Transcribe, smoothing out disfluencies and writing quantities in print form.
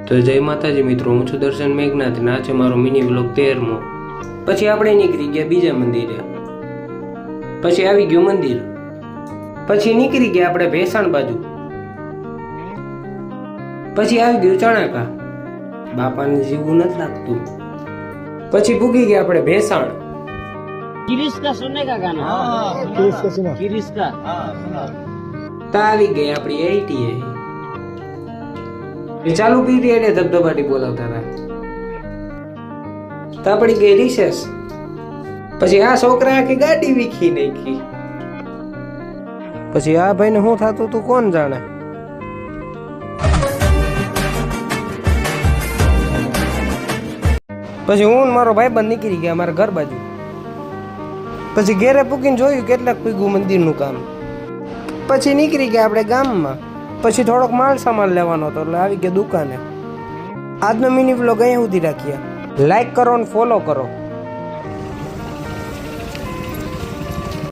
તો જય માતાજી મિત્રો, હું છું દર્શન મેઘનાથ ને આ છે મારો મિની વ્લોગ 13મો। પછી આપણે નીકળી ગયા બીજા મંદિરે, પછી આવી ગયું મંદિર, પછી નીકળી ગયા આપણે ભેસાણ બાજુ, પછી આવી ગયું ચણાકા, બાપાને જીવવું નથી લાગતું। પછી ભૂગી ગયા આપણે ભેસાણ। किरिश का सुनने का गाना, किरिश का सुना, किरिश का તો આવી ગઈ આપણી ATA। એ ચાલુ પીરિયડે ધબધબાટી બોલાવતા હતા। તો આપણી ગઈ રિસેસ। પછી આ છોકરા આખી ગાડી વીખી નાખી। પછી આ ભાઈને શું થતું તું કોણ જાણે। પછી હું ને મારો ભાઈબંધ નીકળી ગયા મારા ઘર બાજુ। પછી ઘેરે પૂકીને જોયું કેટલાક પીગું મંદિરનું કામ। પછી નીકળી ગયા આપણે ગામમાં। પછી થોડોક માલ સામાન લેવાનો હતો એટલે આવી ગયા દુકાને। આજનો મિની વ્લોગ અહીંયા સુધી રાખીએ। લાઈક કરો અને ફોલો કરો।